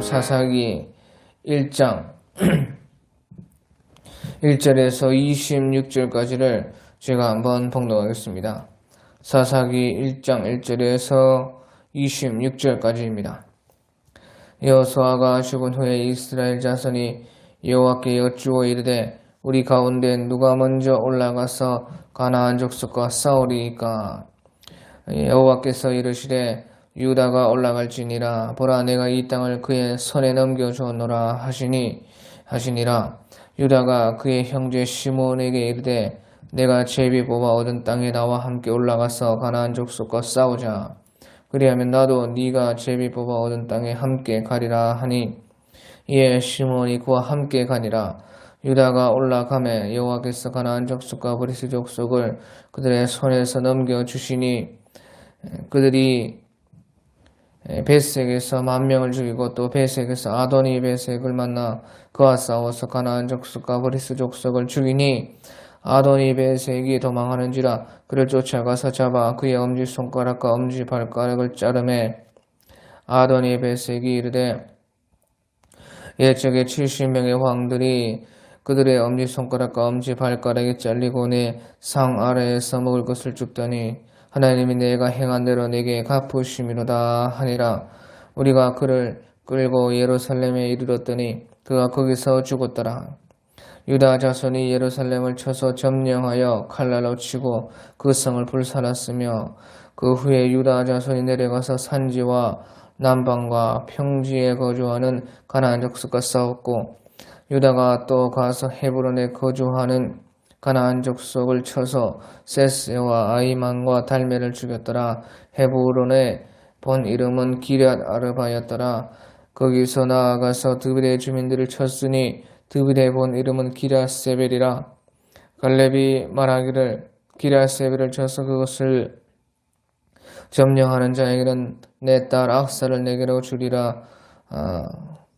사사기 1장 1절에서 26절까지를 제가 한번 봉독하겠습니다. 사사기 1장 1절에서 26절까지입니다. 여호수아가 죽은 후에 이스라엘 자손이 여호와께 여쭈어 이르되 우리 가운데 누가 먼저 올라가서 가나안 족속과 싸우리이까? 여호와께서 이르시되 유다가 올라갈지니라. 보라, 내가 이 땅을 그의 손에 넘겨주었노라 하시니라. 유다가 그의 형제 시므온에게 이르되 내가 제비 뽑아 얻은 땅에 나와 함께 올라가서 가나안 족속과 싸우자. 그리하면 나도 네가 제비 뽑아 얻은 땅에 함께 가리라 하니, 이에 시므온이 그와 함께 가니라. 유다가 올라가매 여호와께서 가나안 족속과 브리스 족속을 그들의 손에서 넘겨주시니 그들이 베색에서 10,000명을 죽이고 또 베색에서 아도니 베색을 만나 그와 싸워서 가나안 족속과 브리스 족속을 죽이니 아도니 베색이 도망하는지라. 그를 쫓아가서 잡아 그의 엄지손가락과 엄지발가락을 자르매 아도니 베색이 이르되 옛적에 70명의 왕들이 그들의 엄지손가락과 엄지발가락이 잘리고 내 상 아래에서 먹을 것을 줍더니 하나님이 내가 행한 대로 내게 갚으심이로다 하니라. 우리가 그를 끌고 예루살렘에 이르렀더니 그가 거기서 죽었더라. 유다 자손이 예루살렘을 쳐서 점령하여 칼날로 치고 그 성을 불살랐으며 그 후에 유다 자손이 내려가서 산지와 남방과 평지에 거주하는 가나안 족속과 싸웠고 유다가 또 가서 헤브론에 거주하는 가나안 족속을 쳐서 세세와 아이만과 달메를 죽였더라. 헤브론의 본 이름은 기럇 아르바였더라. 거기서 나아가서 드빌의 주민들을 쳤으니 드빌의 본 이름은 기럇세벨이라. 갈렙이 말하기를 기럇세벨을 쳐서 그것을 점령하는 자에게는 내 딸 악사를 내게로 주리라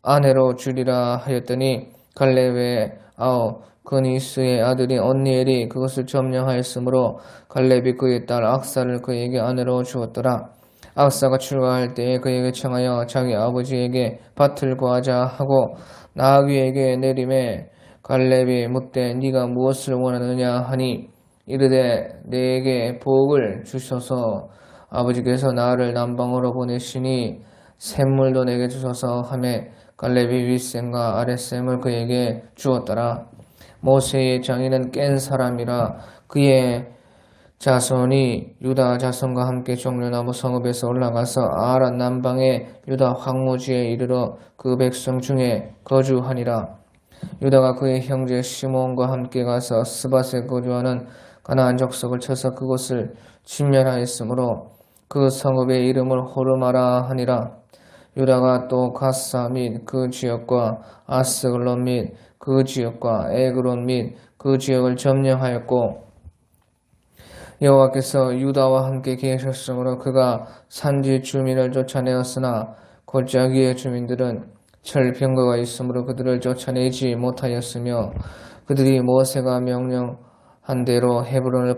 아내로 주리라 하였더니 갈렙의 아우 그니스의 아들이 언니엘이 그것을 점령하였으므로 갈렙이 그의 딸 악사를 그에게 아내로 주었더라. 악사가 출가할 때에 그에게 청하여 자기 아버지에게 밭을 구하자 하고 나귀에게 내림에 갈렙이 묻되 네가 무엇을 원하느냐 하니 이르되 내게 복을 주셔서 아버지께서 나를 남방으로 보내시니 샘물도 내게 주소서 하매 갈렙이 윗샘과 아랫샘을 그에게 주었더라. 모세의 장인은 깬 사람이라. 그의 자손이 유다 자손과 함께 종려나무 성읍에서 올라가서 아란 남방의 유다 황무지에 이르러 그 백성 중에 거주하니라. 유다가 그의 형제 시므온과 함께 가서 스밧에 거주하는 가나안 족속을 쳐서 그곳을 침멸하였으므로 그 성읍의 이름을 호르마라 하니라. 유다가 또 가사 및 그 지역과 아스글론 및 그 지역과 에그론 및 그 지역을 점령하였고 여호와께서 유다와 함께 계셨으므로 그가 산지 주민을 쫓아내었으나 골짜기의 주민들은 철병거가 있으므로 그들을 쫓아내지 못하였으며 그들이 모세가 명령한 대로 헤브론을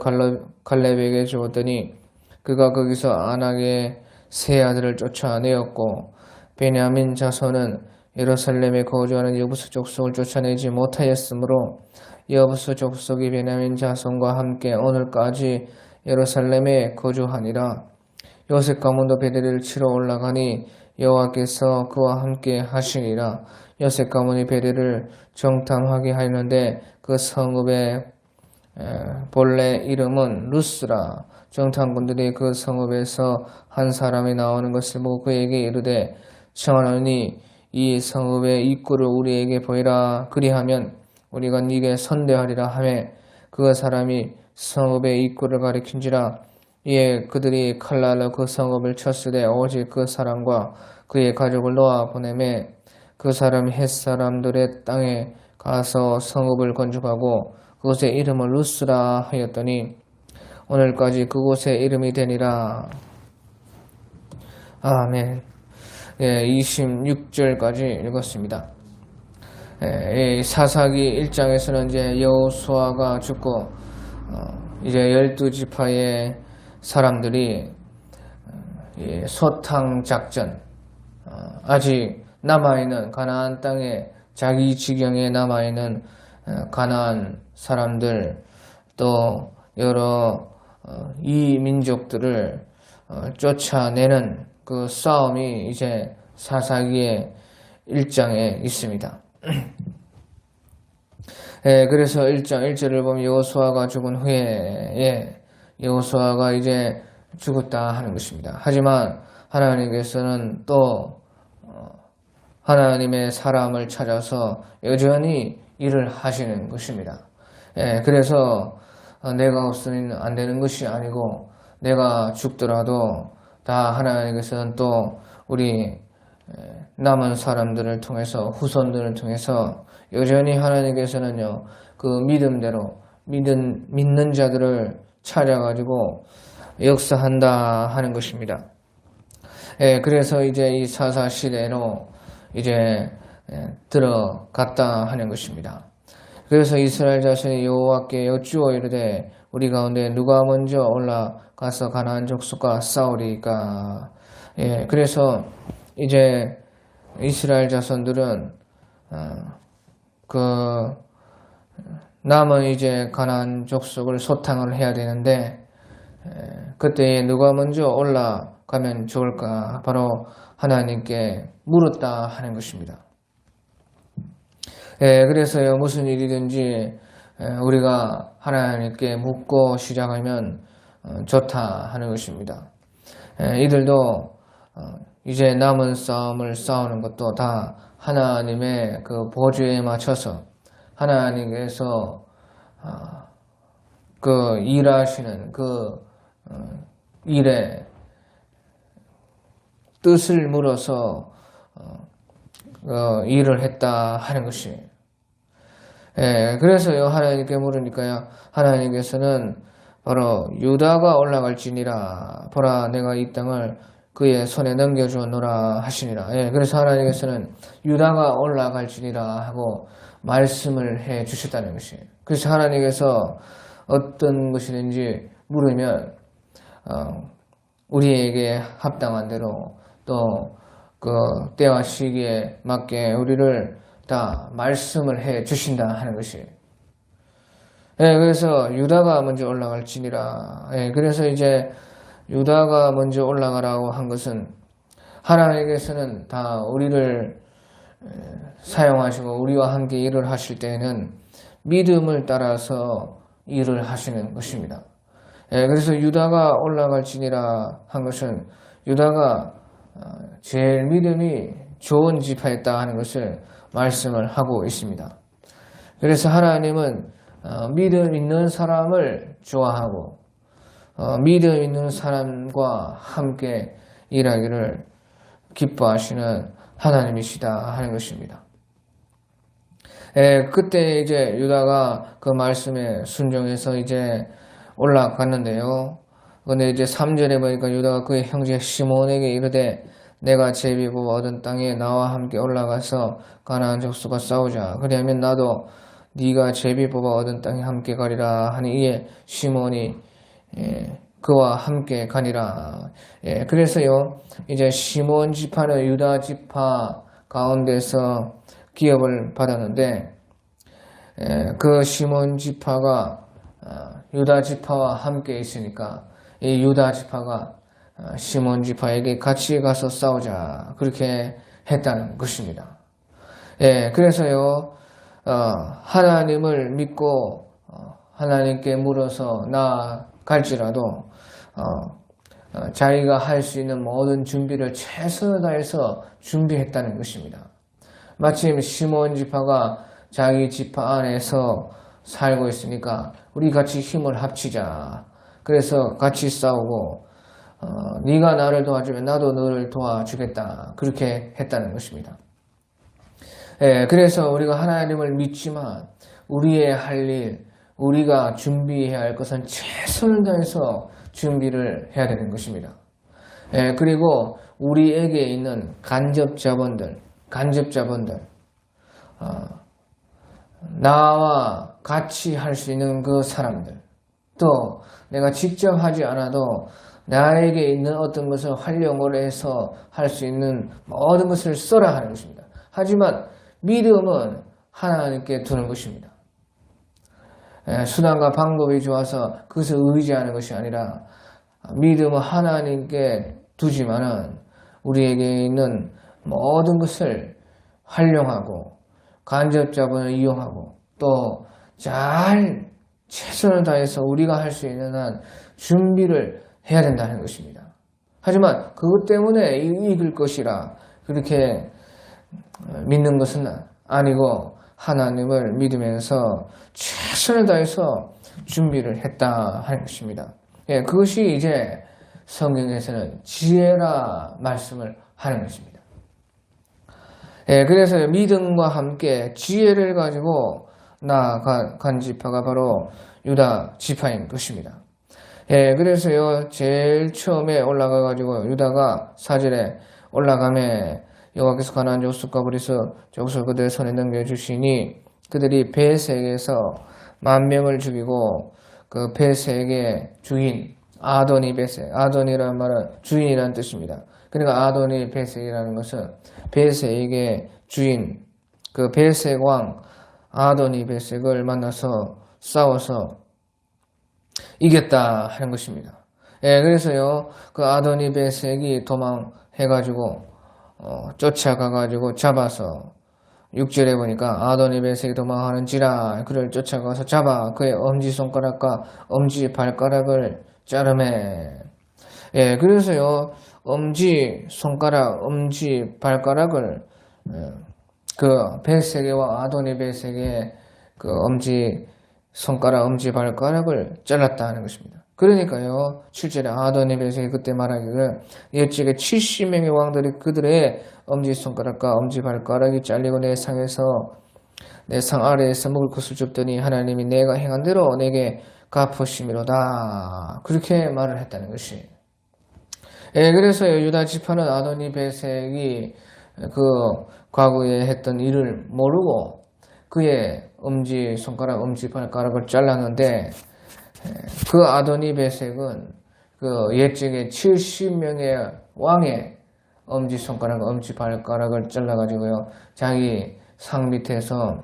갈렙에게 주었더니 그가 거기서 아낙의 세 아들을 쫓아내었고 베냐민 자손은 예루살렘에 거주하는 여부수 족속을 쫓아내지 못하였으므로 여부수 족속이 베냐민 자손과 함께 오늘까지 예루살렘에 거주하니라. 요셉 가문도 베델을 치러 올라가니 여호와께서 그와 함께 하시니라. 요셉 가문이 베델을 정탐하게 하였는데 그 성읍의 본래 이름은 루스라. 정탐꾼들이 그 성읍에서 한 사람이 나오는 것을 보고 그에게 이르되 청하노니 이 성읍의 입구를 우리에게 보이라. 그리하면 우리가 네게 선대하리라 하매 그 사람이 성읍의 입구를 가리킨지라. 이에 그들이 칼날로 그 성읍을 쳤으되 오직 그 사람과 그의 가족을 놓아 보내매 그 사람이 헷사람들의 땅에 가서 성읍을 건축하고 그곳의 이름을 루스라 하였더니 오늘까지 그곳의 이름이 되니라. 아멘. 26절까지 읽었습니다. 사사기 1장에서는 이제 여호수아가 죽고 이제 12지파의 사람들이 소탕 작전, 아직 남아있는 가나안 땅에 자기 지경에 남아있는 가나안 사람들 또 여러 이 민족들을 쫓아내는 그 싸움이 이제 사사기의 1장에 있습니다. 그래서 1장 1절을 보면 여호수아가 죽은 후에 여호수아가 이제 죽었다 하는 것입니다. 하지만 하나님께서는 또 하나님의 사람을 찾아서 여전히 일을 하시는 것입니다. 그래서 내가 없으면 안 되는 것이 아니고 내가 죽더라도 다 하나님께서는 또 우리 남은 사람들을 통해서 후손들을 통해서 여전히 하나님께서는요 그 믿음대로 믿는 자들을 찾아가지고 역사한다 하는 것입니다. 그래서 이제 이 사사 시대로 이제 들어갔다 하는 것입니다. 그래서 이스라엘 자손이 여호와께 여쭈어 이르되 우리 가운데 누가 먼저 올라가서 가나안 족속과 싸우리까. 그래서 이제 이스라엘 자손들은 그 남은 이제 가나안 족속을 소탕을 해야 되는데 그때 누가 먼저 올라가면 좋을까 바로 하나님께 물었다 하는 것입니다. 그래서요 무슨 일이든지 우리가 하나님께 묻고 시작하면 좋다 하는 것입니다. 이들도 이제 남은 싸움을 싸우는 것도 다 하나님의 그 보조에 맞춰서 하나님께서 그 일하시는 그 일에 뜻을 물어서 일을 했다 하는 것이. 그래서요 하나님께 물으니까요 하나님께서는 바로 유다가 올라갈지니라 보라 내가 이 땅을 그의 손에 넘겨주었노라 하시니라. 그래서 하나님께서는 유다가 올라갈지니라 하고 말씀을 해 주셨다는 것이에요. 그래서 하나님께서 어떤 것이든지 물으면 우리에게 합당한 대로 또 그 때와 시기에 맞게 우리를 다 말씀을 해 주신다 하는 것이에요. 그래서 유다가 먼저 올라갈지니라. 그래서 이제 유다가 먼저 올라가라고 한 것은 하나님께서는 다 우리를 사용하시고 우리와 함께 일을 하실 때에는 믿음을 따라서 일을 하시는 것입니다. 그래서 유다가 올라갈지니라 한 것은 유다가 제일 믿음이 좋은 지파였다 하는 것을 말씀을 하고 있습니다. 그래서 하나님은 믿음 있는 사람을 좋아하고 믿음 있는 사람과 함께 일하기를 기뻐하시는 하나님이시다 하는 것입니다. 그때 이제 유다가 그 말씀에 순종해서 이제 올라갔는데요. 근데 이제 3절에 보니까 유다가 그의 형제 시몬에게 이르되 내가 제비 뽑아 얻은 땅에 나와 함께 올라가서 가나안 족속과 싸우자. 그리하면 나도 네가 제비 뽑아 얻은 땅에 함께 가리라 하니 이에 시몬이 그와 함께 가니라. 그래서요 이제 시몬 지파는 유다 지파 가운데서 기업을 받았는데 그 시몬 지파가 유다 지파와 함께 있으니까 이 유다 지파가 시몬 지파에게 같이 가서 싸우자 그렇게 했다는 것입니다. 그래서요 하나님을 믿고 하나님께 물어서 나아갈지라도 자기가 할 수 있는 모든 준비를 최선을 다해서 준비했다는 것입니다. 마침 시몬 지파가 자기 지파 안에서 살고 있으니까 우리 같이 힘을 합치자. 그래서 같이 싸우고 네가 나를 도와주면 나도 너를 도와주겠다. 그렇게 했다는 것입니다. 그래서 우리가 하나님을 믿지만 우리의 할 일, 우리가 준비해야 할 것은 최선을 다해서 준비를 해야 되는 것입니다. 그리고 우리에게 있는 간접자본들, 나와 같이 할 수 있는 그 사람들, 또 내가 직접 하지 않아도 나에게 있는 어떤 것을 활용을 해서 할 수 있는 모든 것을 써라 하는 것입니다. 하지만 믿음은 하나님께 두는 것입니다. 수단과 방법이 좋아서 그것을 의지하는 것이 아니라 믿음은 하나님께 두지만은 우리에게 있는 모든 것을 활용하고 간접 자본을 이용하고 또 잘 최선을 다해서 우리가 할 수 있는 한 준비를 해야 된다는 것입니다. 하지만 그것 때문에 이길 것이라 그렇게 믿는 것은 아니고 하나님을 믿으면서 최선을 다해서 준비를 했다 하는 것입니다. 그것이 이제 성경에서는 지혜라 말씀을 하는 것입니다. 그래서 믿음과 함께 지혜를 가지고 나아간 지파가 바로 유다 지파인 것입니다. 그래서요, 제일 처음에 올라가가지고 유다가 사절에 올라가매 여호와께서 가나안 족속과 브리스 족속을 그들의 손에 넘겨주시니 그들이 베색에서 10,000명을 죽이고 그 베색의 주인 아도니 베색, 아도니라는 말은 주인이라는 뜻입니다. 그러니까 아도니 베색이라는 것은 베색의 주인, 그 베색 왕 아도니 베색을 만나서 싸워서 이겼다 하는 것입니다. 그래서요, 그 아도니 베색이 도망해가지고 쫓아가가지고 잡아서 6절에 보니까 아도니 베색이 도망하는지라 그를 쫓아가서 잡아 그의 엄지손가락과 엄지발가락을 자르매. 그래서요, 엄지손가락, 엄지발가락을 그 베세게와 아도니 베세게의 그 엄지손가락, 엄지발가락을 잘랐다 하는 것입니다. 그러니까요, 7절에 아도니 베세게 그때 말하기를 옛적에 70명의 왕들이 그들의 엄지손가락과 엄지발가락이 잘리고 내 상 아래에서 먹을 것을 줍더니 하나님이 내가 행한 대로 내게 갚으심이로다. 그렇게 말을 했다는 것이. 그래서 유다 지파는 아도니 베색이 그 과거에 했던 일을 모르고 그의 엄지손가락, 엄지발가락을 잘랐는데 그 아도니 베색은 그 옛적에 70명의 왕의 엄지손가락, 엄지발가락을 잘라가지고요, 자기 상 밑에서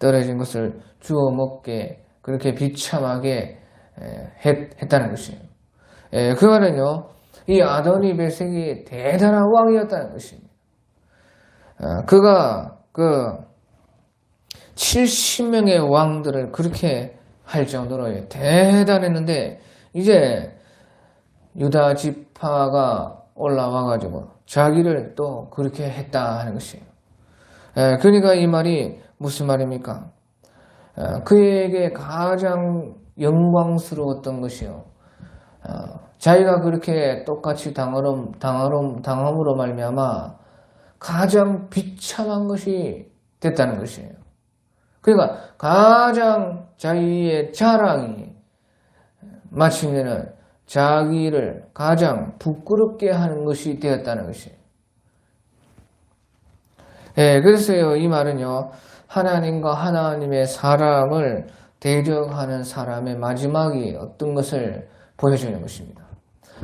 떨어진 것을 주워 먹게 그렇게 비참하게 했다는 것이에요. 그 말은요, 이 아도니 베색이 대단한 왕이었다는 것입니다. 그가 그 70명의 왕들을 그렇게 할 정도로 대단했는데 이제 유다 지파가 올라와가지고 자기를 또 그렇게 했다 하는 것이에요. 그러니까 이 말이 무슨 말입니까? 그에게 가장 영광스러웠던 것이요, 자기가 그렇게 똑같이 당함으로 말미암아 가장 비참한 것이 됐다는 것이에요. 그러니까 가장 자기의 자랑이 마침내는 자기를 가장 부끄럽게 하는 것이 되었다는 것이에요. 그래서요, 이 말은요, 하나님과 하나님의 사랑을 대적하는 사람의 마지막이 어떤 것을 보여주는 것입니다.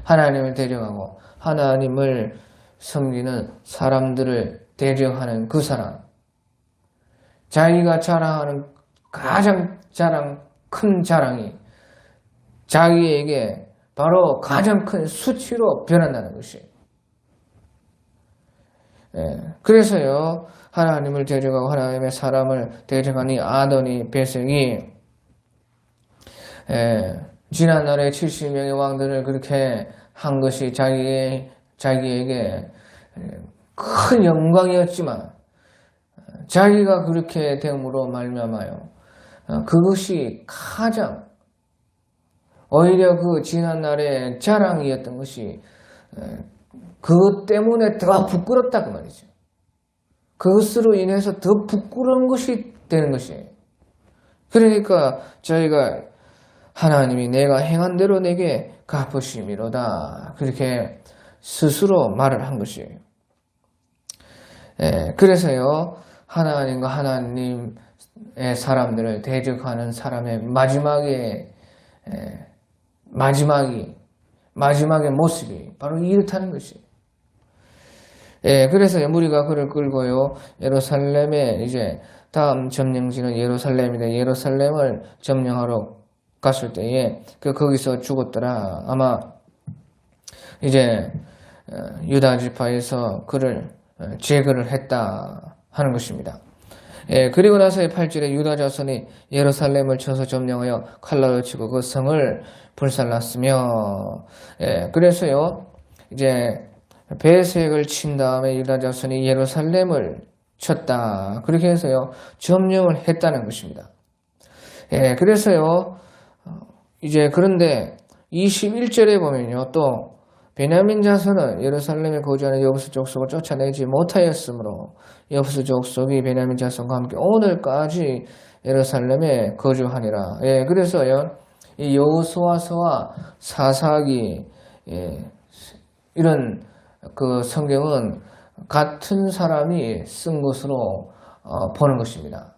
하나님을 대적하고 하나님을 섬기는 사람들을 대적하는 그 사람, 자기가 자랑하는 가장 큰 자랑이 자기에게 바로 가장 큰 수치로 변한다는 것이에요. 그래서요, 하나님을 대적하고 하나님의 사람을 대적하는 이 아도니 베색이 지난날에 70명의 왕들을 그렇게 한 것이 자기에게 큰 영광이었지만 자기가 그렇게 됨으로 말미암아요, 그것이 가장 오히려 그 지난날의 자랑이었던 것이 그것 때문에 더 부끄럽다 그 말이죠. 그것으로 인해서 더 부끄러운 것이 되는 것이에요. 그러니까 저희가 하나님이 내가 행한 대로 내게 갚으심이로다, 그렇게 스스로 말을 한 것이에요. 그래서요, 하나님과 하나님의 사람들을 대적하는 사람의 마지막의 모습이 바로 이렇다는 것이에요. 예, 그래서 무리가 그를 끌고요, 예루살렘에 이제 다음 점령지는 예루살렘인데 예루살렘을 점령하러 갔을 때에 거기서 죽었더라. 아마 이제 유다 지파에서 그를 제거를 했다 하는 것입니다. 예, 그리고 나서의 8절에 유다 자손이 예루살렘을 쳐서 점령하여 칼날로 치고 그 성을 불살랐으며, 예, 그래서요 이제 베색을 친 다음에 유다 자손이 예루살렘을 쳤다. 그렇게 해서요 점령을 했다는 것입니다. 예, 그래서요 이제 그런데 21절에 보면요 또 베냐민 자손은 예루살렘에 거주하는 여부수 족속을 쫓아내지 못하였으므로 여부수 족속이 베냐민 자손과 함께 오늘까지 예루살렘에 거주하니라. 예, 그래서요 이 여호수아서와 사사기, 예, 이런 그 성경은 같은 사람이 쓴 것으로 보는 것입니다.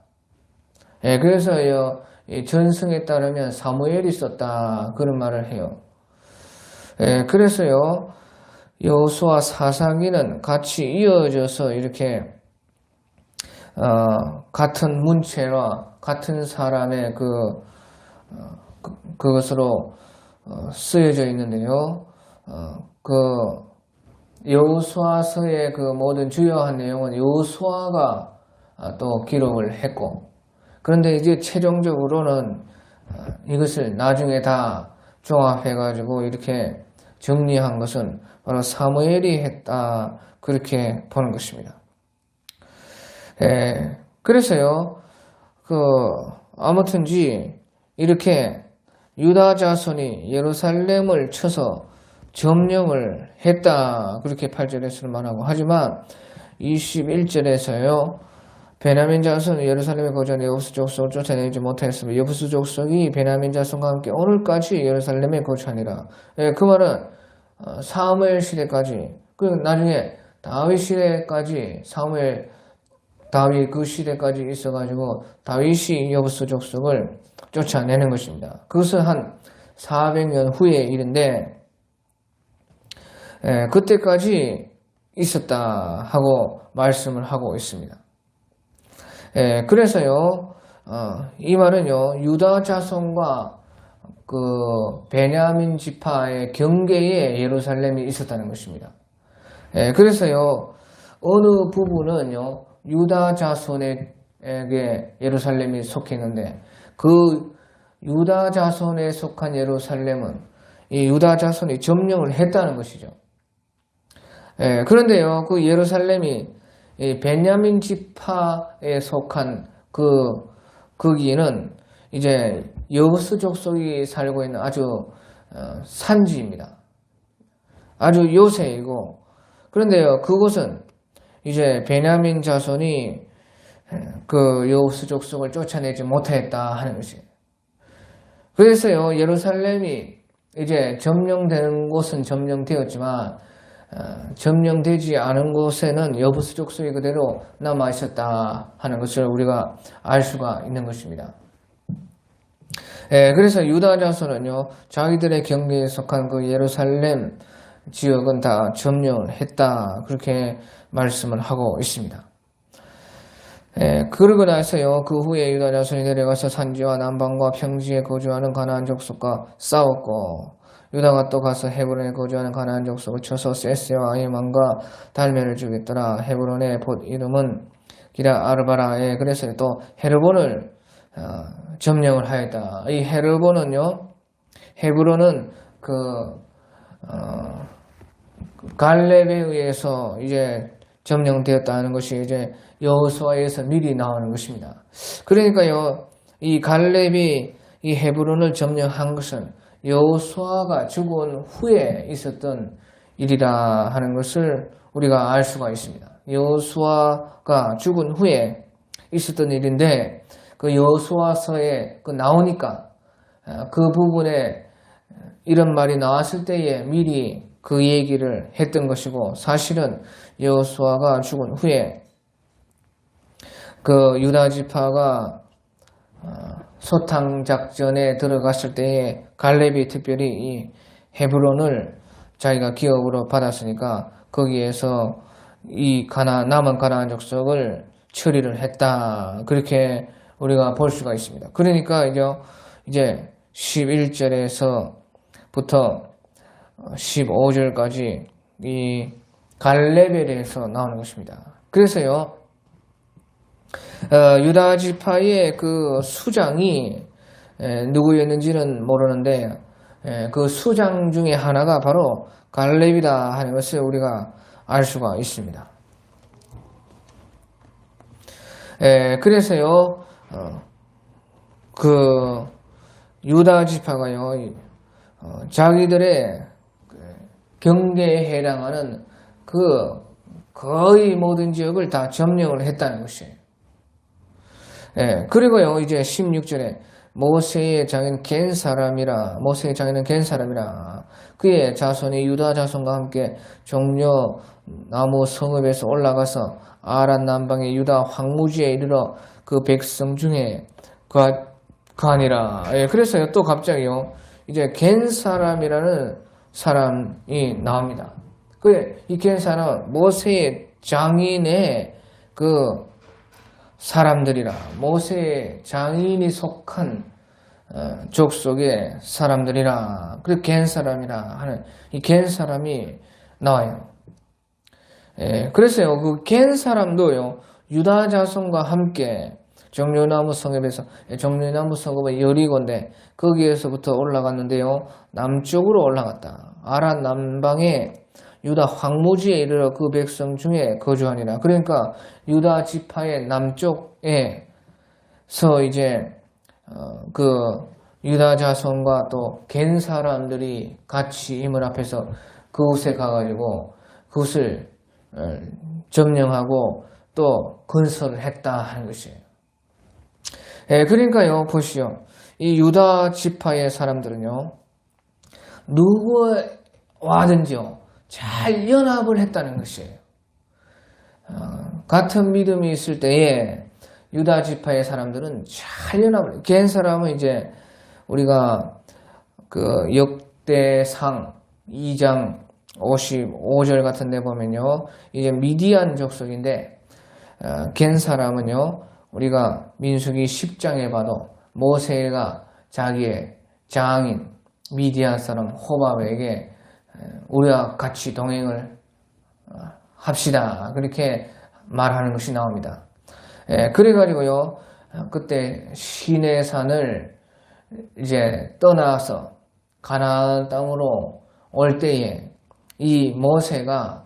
예, 그래서요 이 전승에 따르면 사무엘이 썼다 그런 말을 해요. 예, 그래서요 여호수아 사사기는 같이 이어져서 이렇게 같은 문체와 같은 사람의 그것으로 쓰여져 있는데요. 그 여호수아서의 그 모든 주요한 내용은 여호수아가 또 기록을 했고, 그런데 이제 최종적으로는 이것을 나중에 다 종합해가지고 이렇게 정리한 것은 바로 사무엘이 했다 그렇게 보는 것입니다. 예, 그래서요 아무튼지 이렇게 유다 자손이 예루살렘을 쳐서 점령을 했다 그렇게 8절에서는 말하고, 하지만 21절에서요 베냐민 자손은 예루살렘에 거주하는 여부수 족속을 쫓아내지 못하였으며 여부수 족속이 베냐민 자손과 함께 오늘까지 예루살렘에 거주하니라. 예, 그 말은 사무엘 시대까지, 그 나중에 다윗 시대까지 다윗 그 시대까지 있어가지고 다윗이 여부수 족속을 쫓아내는 것입니다. 그것은 한 400년 후의 일인데, 예, 그때까지 있었다 하고 말씀을 하고 있습니다. 예, 그래서요 이 말은요 유다 자손과 그 베냐민 지파의 경계에 예루살렘이 있었다는 것입니다. 예, 그래서요 어느 부분은요 유다 자손에게 예루살렘이 속했는데 그 유다 자손에 속한 예루살렘은 이 유다 자손이 점령을 했다는 것이죠. 예, 그런데요 그 예루살렘이 이 베냐민 지파에 속한 거기는 이제 여부수 족속이 살고 있는 아주 산지입니다. 아주 요새이고, 그런데요 그곳은 이제 베냐민 자손이 그 여부수 족속을 쫓아내지 못했다 하는 것이에요. 그래서요 예루살렘이 이제 점령되는 곳은 점령되었지만 점령되지 않은 곳에는 여부수 족속이 그대로 남아 있었다 하는 것을 우리가 알 수가 있는 것입니다. 예, 그래서 유다 자손은요 자기들의 경계에 속한 그 예루살렘 지역은 다 점령을 했다 그렇게 말씀을 하고 있습니다. 예, 그러고 나서요 그 후에 유다 자손이 내려가서 산지와 남방과 평지에 거주하는 가나안 족속과 싸웠고, 유다가 또 가서 헤브론에 거주하는 가나안 족속을 쳐서 세세와 아히만과 달메를 죽였더라. 헤브론의 봇 이름은 기라 아르바라에. 그래서 또 헤르본을 점령을 하였다. 이 헤르본은요 헤브론은 갈렙에 의해서 이제 점령되었다는 것이 이제 여호수아에서 미리 나오는 것입니다. 그러니까요 이 갈렙이 이 헤브론을 점령한 것은 여호수아가 죽은 후에 있었던 일이라 하는 것을 우리가 알 수가 있습니다. 여호수아가 죽은 후에 있었던 일인데 그 여호수아서에 나오니까 그 부분에 이런 말이 나왔을 때에 미리 그 얘기를 했던 것이고, 사실은 여호수아가 죽은 후에 그 유다 지파가 소탕 작전에 들어갔을 때에 갈렙이 특별히 이 헤브론을 자기가 기업으로 받았으니까 거기에서 이 남은 가나안 족속을 처리를 했다. 그렇게 우리가 볼 수가 있습니다. 그러니까 이제 11절에서부터 15절까지 이 갈렙에 대해서 나오는 것입니다. 그래서요, 유다 지파의 그 수장이 누구였는지는 모르는데 그 수장 중에 하나가 바로 갈렙이다 하는 것을 우리가 알 수가 있습니다. 그래서요, 그 유다 지파가요, 자기들의 경계에 해당하는 그 거의 모든 지역을 다 점령을 했다는 것이에요. 그리고요, 이제 16절에 모세의 장인 겐 사람이라, 그의 자손이 유다 자손과 함께 종려 나무 성읍에서 올라가서 아란 남방의 유다 황무지에 이르러 그 백성 중에 가니라. 그래서요, 또 갑자기요, 이제 겐 사람이라는 사람이 나옵니다. 이 겐 사람은 모세의 장인의 그 사람들이라, 모세의 장인이 속한 족속의 사람들이라, 그리고 겐 사람이라 하는 이 겐 사람이 나와요. 그래서요, 그 겐 사람도요, 유다 자손과 함께 정류나무 성읍에서, 정류나무 성읍은 여리고인데 거기에서부터 올라갔는데요, 남쪽으로 올라갔다. 아란 남방에 유다 황무지에 이르러 그 백성 중에 거주하니라. 그러니까 유다 지파의 남쪽에서 이제 그 유다 자손과 또 겐 사람들이 같이 이물 앞에서 그곳에 가가지고 그곳을 점령하고 또 건설을 했다 하는 것이에요. 그러니까요, 보시오. 이 유다 지파의 사람들은요, 누구와든지요, 잘 연합을 했다는 것이에요. 같은 믿음이 있을 때에 유다 지파의 사람들은 잘 연합을, 겐 사람은 이제 우리가 그 역대상 2장 55절 같은 데 보면요, 이제 미디안 족속인데, 겐 사람은요, 우리가 민수기 10장에 봐도 모세가 자기의 장인 미디안 사람 호밥에게 우리와 같이 동행을 합시다, 그렇게 말하는 것이 나옵니다. 그래가지고요, 그때 시내산을 이제 떠나서 가나안 땅으로 올 때에 이 모세가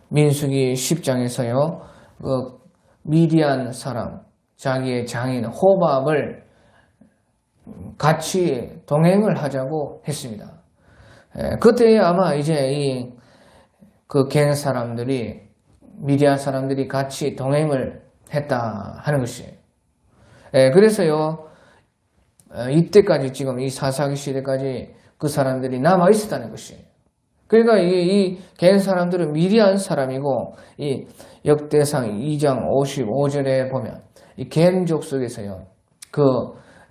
민수기 10장에서요, 그 미디안 사람, 자기의 장인 호밥을 같이 동행을 하자고 했습니다. 그때에 아마 이제 그 겐 사람들이, 미디안 사람들이 같이 동행을 했다 하는 것이에요. 그래서요, 이때까지 지금 이 사사기 시대까지 그 사람들이 남아 있었다는 것이에요. 그러니까 이 겐 사람들은 미디안 사람이고, 이 역대상 2장 55절에 보면 이 겐 족속에서요, 그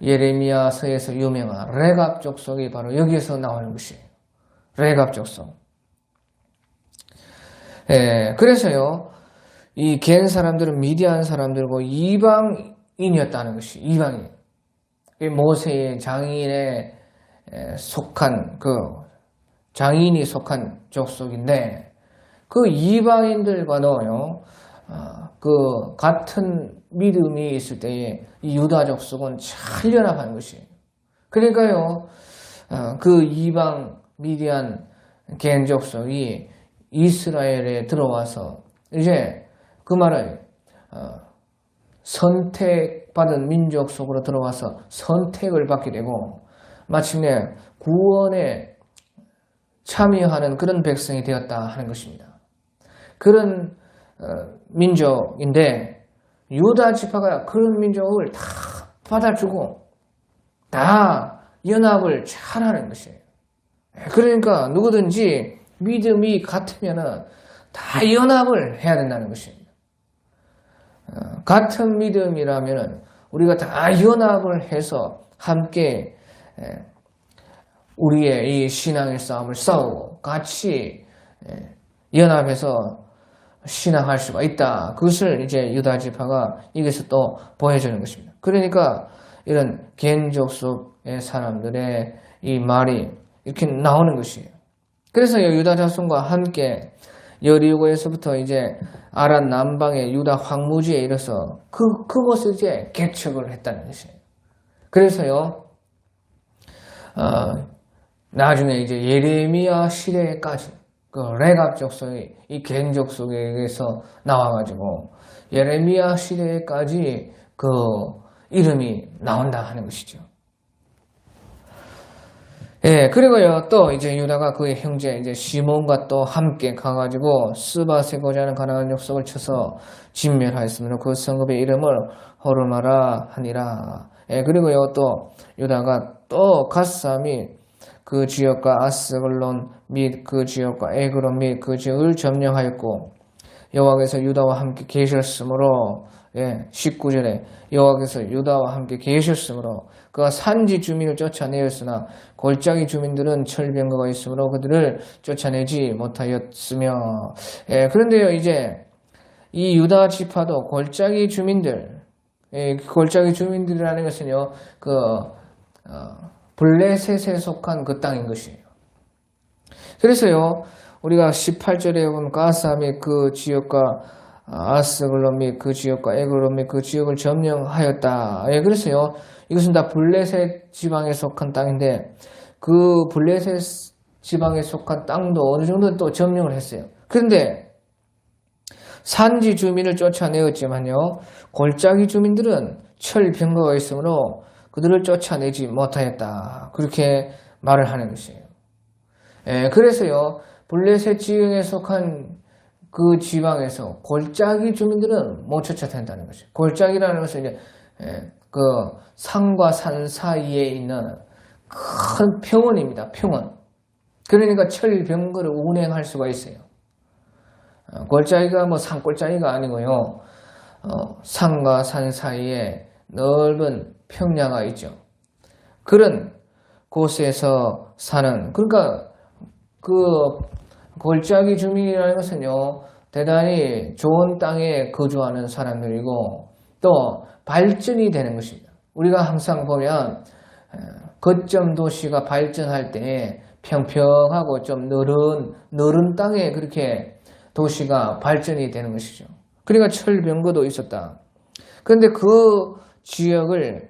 예레미야서에서 유명한 레갑 족속이 바로 여기에서 나오는 것이에요. 레갑 족속. 그래서요, 이 겐 사람들은 미디안 사람들고 이방인이었다는 것이, 이방인. 모세의 장인에 속한 장인이 속한 족속인데, 그 이방인들과도요, 그 같은 믿음이 있을 때에 이 유다 족속은 잘 연합한 것이에요. 그러니까요, 그 이방 미디안 겐 족속이 이스라엘에 들어와서 이제 그 말을 선택받은 민족 속으로 들어와서 선택을 받게 되고 마침내 구원에 참여하는 그런 백성이 되었다 하는 것입니다. 그런 민족인데 유다 지파가 그런 민족을 다 받아주고 다 연합을 잘하는 것이에요. 그러니까 누구든지 믿음이 같으면 다 연합을 해야 된다는 것입니다. 같은 믿음이라면 우리가 다 연합을 해서 함께 우리의 이 신앙의 싸움을 싸우고 같이 연합해서 신앙할 수가 있다. 그것을 이제 유다 지파가 여기서 또 보여주는 것입니다. 그러니까 이런 겐족속의 사람들의 이 말이 이렇게 나오는 것이에요. 그래서 유다 자손과 함께 여리고에서부터 이제 아란 남방의 유다 황무지에 이르러서 그곳을 이제 개척을 했다는 것이에요. 그래서요, 나중에 이제 예레미야 시대까지 그 레갑 족속이 이 겐 족속에서 나와가지고 예레미야 시대까지 그 이름이 나온다 하는 것이죠. 예, 그리고요, 또 이제 유다가 그의 형제 이제 시몬과 또 함께 가가지고 스밧에 거주하는 가나안 족속을 쳐서 진멸하였으므로 그 성읍의 이름을 호르마라 하니라. 예, 그리고요, 또 유다가 또 갓사 및 그 지역과 아스글론 및 그 지역과 에그론 및 그 지역을 점령하였고 여호와께서 유다와 함께 계셨으므로, 예, 19절에 여호와께서 유다와 함께 계셨으므로 그가 산지 주민을 쫓아내었으나 골짜기 주민들은 철병거가 있으므로 그들을 쫓아내지 못하였으며. 예, 그런데요, 이제 이 유다 지파도 골짜기 주민들, 예, 골짜기 주민들이라는 것은요, 블레셋에 속한 그 땅인 것이에요. 그래서요, 우리가 18절에 보면 가사 및 그 지역과 아스글론 및 그 지역과 에그론 및 그 지역을 점령하였다. 예, 그래서요, 이것은 다 블레셋 지방에 속한 땅인데 그 블레셋 지방에 속한 땅도 어느 정도 또 점령을 했어요. 그런데 산지 주민을 쫓아내었지만요, 골짜기 주민들은 철병거가 있으므로 그들을 쫓아내지 못하였다. 그렇게 말을 하는 것이에요. 예, 그래서요, 블레셋 지역에 속한 그 지방에서 골짜기 주민들은 못 쫓아낸다는 것이에요. 골짜기라는 것은 이제 그 산과 산 사이에 있는 큰 평원입니다. 평원. 그러니까 철병거를 운행할 수가 있어요. 골짜기가 뭐 산골짜기가 아니고요, 산과 산 사이에 넓은 평야가 있죠. 그런 곳에서 사는, 그러니까 그 골짜기 주민이라는 것은요, 대단히 좋은 땅에 거주하는 사람들이고 또 발전이 되는 것입니다. 우리가 항상 보면 거점 도시가 발전할 때 평평하고 좀 너른 땅에 그렇게 도시가 발전이 되는 것이죠. 그러니까 철병거도 있었다. 그런데 그 지역을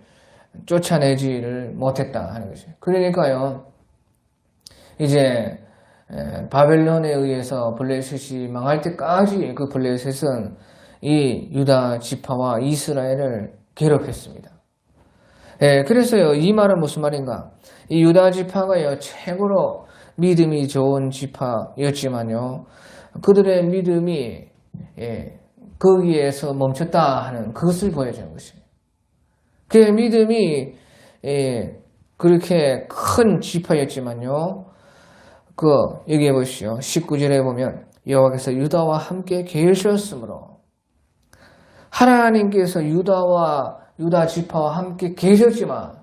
쫓아내지를 못했다 하는 것이에요. 그러니까요, 이제 바벨론에 의해서 블레셋이 망할 때까지 그 블레셋은 이 유다 지파와 이스라엘을 괴롭혔습니다. 예, 그래서요, 이 말은 무슨 말인가? 이 유다 지파가요, 최고로 믿음이 좋은 지파였지만요, 그들의 믿음이, 예, 거기에서 멈췄다 하는 그것을 보여주는 것입니다. 그 믿음이, 예, 그렇게 큰 지파였지만요, 여기에 보시죠. 19절에 보면 여호와께서 유다와 함께 계셨으므로, 하나님께서 유다 지파와 함께 계셨지만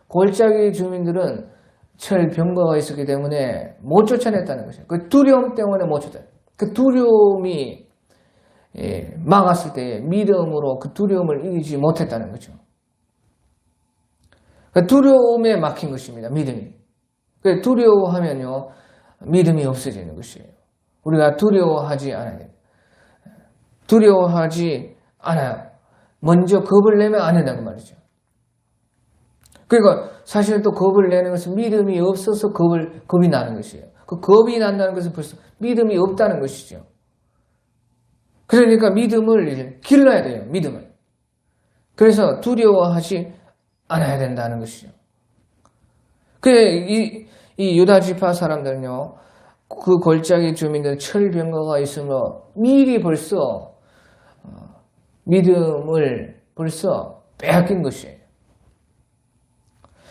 골짜기 주민들은 철병거가 있었기 때문에 못 쫓아냈다는 것이에요. 그 두려움 때문에 못 쫓아냈어요. 그 두려움이 막았을 때 믿음으로 그 두려움을 이기지 못했다는 거죠. 그 두려움에 막힌 것입니다. 믿음이. 그 두려워하면요, 믿음이 없어지는 것이에요. 우리가 두려워하지 않아요. 두려워하지 않아요. 먼저 겁을 내면 안 된다는 말이죠. 그러니까 사실은 또 겁을 내는 것은 믿음이 없어서 겁이 나는 것이에요. 그 겁이 난다는 것은 벌써 믿음이 없다는 것이죠. 그러니까 믿음을 이제 길러야 돼요. 믿음을. 그래서 두려워하지 않아야 된다는 것이죠. 이 유다 지파 사람들은요, 그 골짜기 주민들 철병거가 있으므로 미리 벌써 믿음을 벌써 빼앗긴 것이에요.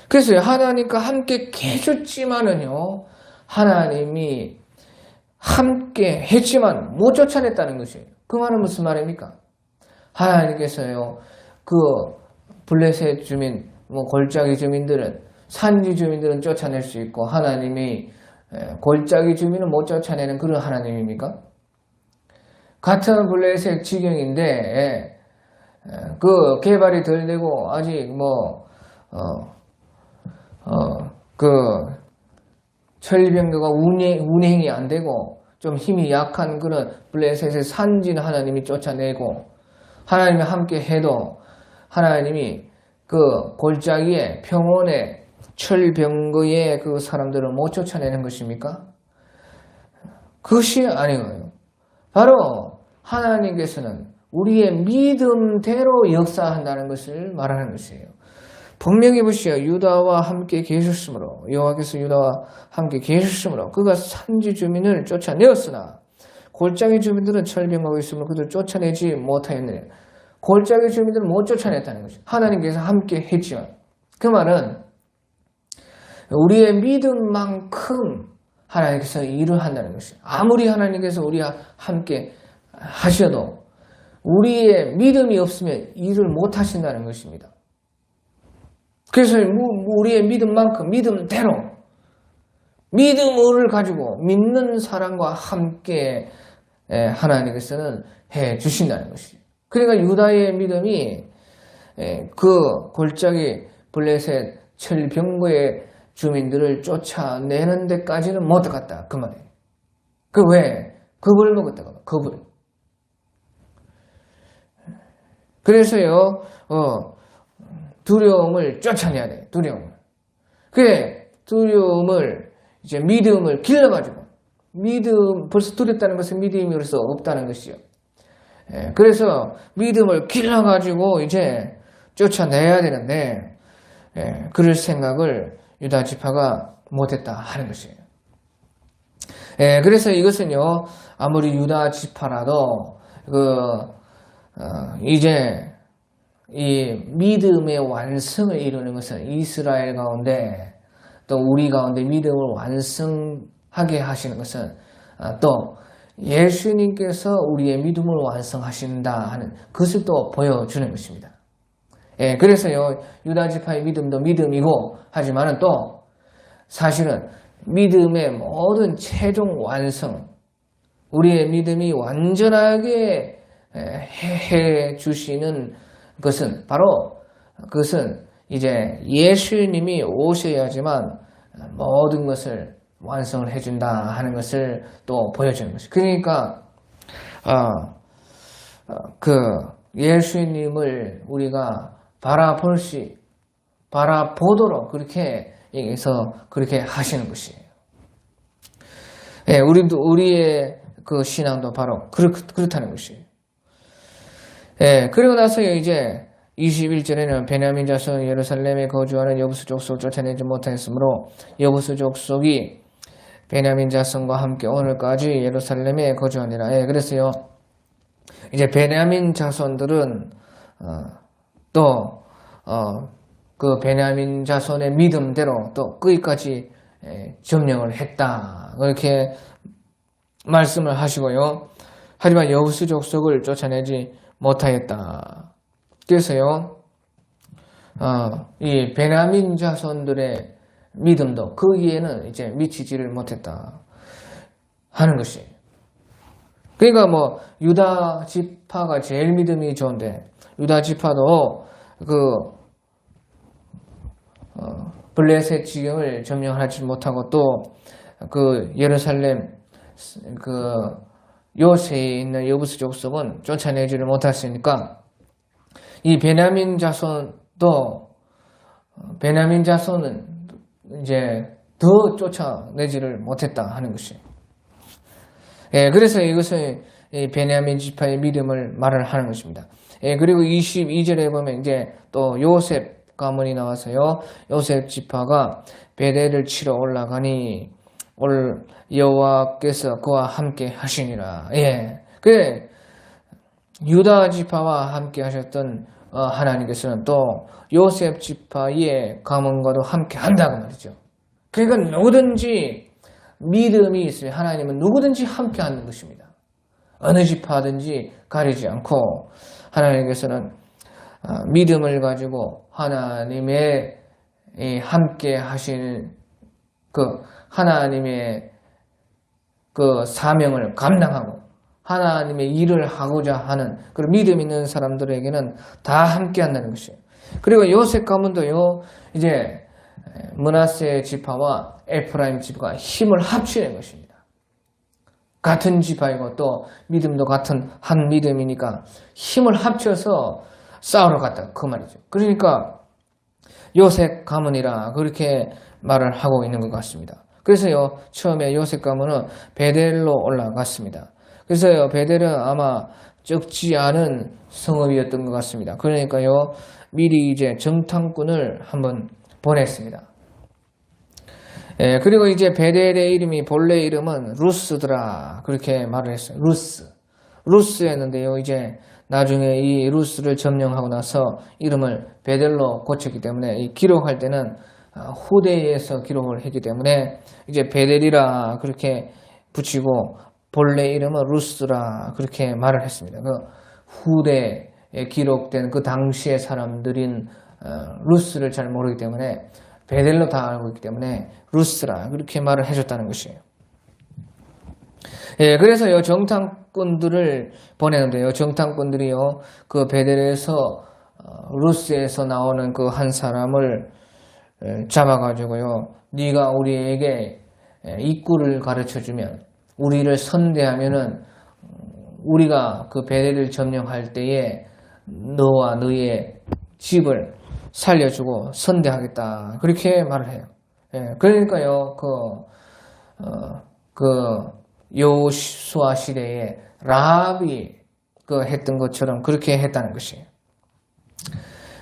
그래서 하나님과 함께 계셨지만은요, 하나님이 함께 했지만 못 쫓아냈다는 것이에요. 그 말은 무슨 말입니까? 하나님께서요, 그 블레셋 주민, 골짜기 주민들은, 산지 주민들은 쫓아낼 수 있고, 하나님이 골짜기 주민을 못 쫓아내는 그런 하나님입니까? 같은 블레셋 지경인데 그 개발이 덜 되고 아직 그 천리병거가 운행이 안 되고 좀 힘이 약한 그런 블레셋의 산진 하나님이 쫓아내고 하나님이 함께 해도 하나님이 그 골짜기에 평온의 철병거의 그 사람들을 못 쫓아내는 것입니까? 그것이 아니고요. 바로 하나님께서는 우리의 믿음대로 역사한다는 것을 말하는 것이에요. 분명히 보시오. 유다와 함께 계셨으므로 여호와께서 유다와 함께 계셨으므로 그가 산지 주민을 쫓아내었으나 골짜기 주민들은 철병하고 있으므로 그들을 쫓아내지 못하였느냐. 골짜기 주민들은 못 쫓아냈다는 것이죠. 하나님께서 함께 했지만 그 말은 우리의 믿음만큼 하나님께서 일을 한다는 것이에요. 아무리 하나님께서 우리와 함께 하셔도 우리의 믿음이 없으면 일을 못 하신다는 것입니다. 그래서 우리의 믿음만큼 믿음대로 믿음을 가지고 믿는 사람과 함께 하나님께서는 해 주신다는 것이죠. 그러니까 유다의 믿음이 그 골짜기 블레셋 철병거의 주민들을 쫓아내는 데까지는 못 갔다. 그 말이에요. 그 왜? 겁을 먹었다고. 겁을. 그래서요, 두려움을 쫓아내야 돼. 두려움을. 그래, 두려움을, 이제 믿음을 길러가지고, 벌써 두렵다는 것은 믿음으로서 없다는 것이요. 그래서 믿음을 길러가지고 이제 쫓아내야 되는데, 그럴 생각을 유다 지파가 못했다 하는 것이에요. 그래서 이것은요, 아무리 유다 지파라도, 이제, 이 믿음의 완성을 이루는 것은 이스라엘 가운데, 또 우리 가운데 믿음을 완성하게 하시는 것은, 또 예수님께서 우리의 믿음을 완성하신다 하는 것을 또 보여주는 것입니다. 그래서요, 유다 지파의 믿음도 믿음이고, 하지만은 또, 사실은 믿음의 모든 최종 완성, 우리의 믿음이 완전하게 해 주시는 것은 바로 그것은 이제 예수님이 오셔야지만 모든 것을 완성을 해준다 하는 것을 또 보여주는 것이죠. 그러니까 그 예수님을 우리가 바라보도록 그렇게 해서 그렇게 하시는 것이에요. 우리의 그 신앙도 바로 그렇다는 것이에요. 그리고 나서요, 이제 21절에는 베냐민 자손 예루살렘에 거주하는 여부수 족속을 쫓아내지 못하였으므로 여부수 족속이 베냐민 자손과 함께 오늘까지 예루살렘에 거주하니라. 그래서요, 이제 베냐민 자손들은 또 그 베냐민 자손의 믿음대로 또 거기까지 점령을 했다. 그렇게 말씀을 하시고요. 하지만 여부수 족속을 쫓아내지 못하였다. 그래서요, 이 베냐민 자손들의 믿음도 거기에는 이제 미치지를 못했다 하는 것이. 그러니까 유다 지파가 제일 믿음이 좋은데, 유다 지파도 블레셋 지경을 점령하지 못하고 또 예루살렘 요새에 있는 여부수 족속은 쫓아내지를 못했으니까 이 베냐민 자손은 이제 더 쫓아내지를 못했다 하는 것이에요. 그래서 이것은 베냐민 지파의 믿음을 말을 하는 것입니다. 그리고 22절에 보면 이제 또 요셉 가문이 나와서요, 요셉 지파가 베델을 치러 올라가니 여호와께서 그와 함께 하시니라. 그래, 유다 지파와 함께 하셨던 하나님께서는 또 요셉 지파의 가문과도 함께 한다고 말이죠. 그러니까 누구든지 믿음이 있어요. 하나님은 누구든지 함께 하는 것입니다. 어느 지파든지 가리지 않고 하나님께서는 믿음을 가지고 하나님의 함께 하시는 그 하나님의 그 사명을 감당하고 하나님의 일을 하고자 하는 그런 믿음 있는 사람들에게는 다 함께 한다는 것이에요. 그리고 요셉 가문도요, 이제 므낫세 지파와 에프라임 지파가 힘을 합치는 것입니다. 같은 지파이고 또 믿음도 같은 한 믿음이니까 힘을 합쳐서 싸우러 갔다 그 말이죠. 그러니까 요셉 가문이라 그렇게 말을 하고 있는 것 같습니다. 그래서요, 처음에 요셉 가문은 베델로 올라갔습니다. 그래서요, 베델은 아마 적지 않은 성읍이었던 것 같습니다. 그러니까요, 미리 이제 정탐꾼을 한번 보냈습니다. 그리고 이제 베델의 이름이 본래 이름은 루스더라 그렇게 말을 했어요. 루스였는데요, 이제 나중에 이 루스를 점령하고 나서 이름을 베델로 고쳤기 때문에 이 기록할 때는 후대에서 기록을 했기 때문에 이제 베델이라 그렇게 붙이고 본래 이름은 루스라 그렇게 말을 했습니다. 그 후대에 기록된 그 당시의 사람들인 루스를 잘 모르기 때문에 베델로 다 알고 있기 때문에 루스라 그렇게 말을 해줬다는 것이에요. 그래서요, 정탐꾼들을 보내는데요, 정탐꾼들이요, 그 베델에서 루스에서 나오는 그 한 사람을 잡아가지고요, 네가 우리에게 입구를 가르쳐주면, 우리를 선대하면은 우리가 그 베델을 점령할 때에 너와 너의 집을 살려주고 선대하겠다 그렇게 말을 해요. 그러니까요, 요수아 시대에 라합이 했던 것처럼 그렇게 했다는 것이에요.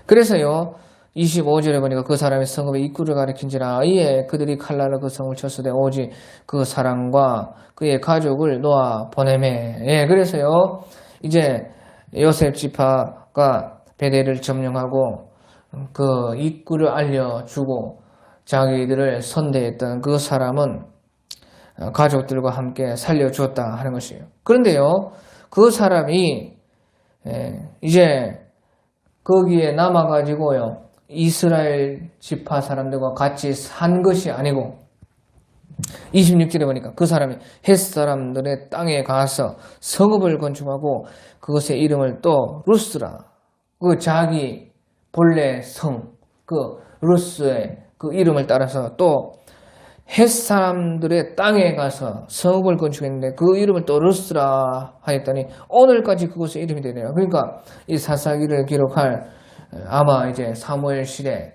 그래서요, 25절에 보니까 그 사람의 성읍의 입구를 가리킨지라 이에 그들이 칼날로 그 성을 쳤으되 오직 그 사람과 그의 가족을 놓아 보내매. 그래서요, 이제 요셉 지파가 베델을 점령하고 그 입구를 알려주고 자기들을 선대했던 그 사람은 가족들과 함께 살려주었다 하는 것이에요. 그런데요, 그 사람이 이제 거기에 남아가지고요, 이스라엘 지파 사람들과 같이 산 것이 아니고 26절에 보니까 그 사람이 헷 사람들의 땅에 가서 성읍을 건축하고 그것의 이름을 또 루스라, 그 자기 본래 성, 그 루스의 그 이름을 따라서 또 헷 사람들의 땅에 가서 성읍을 건축했는데 그 이름을 또 루스라 하였더니 오늘까지 그곳의 이름이 되네요. 그러니까 이 사사기를 기록할 아마 이제 사무엘 시대,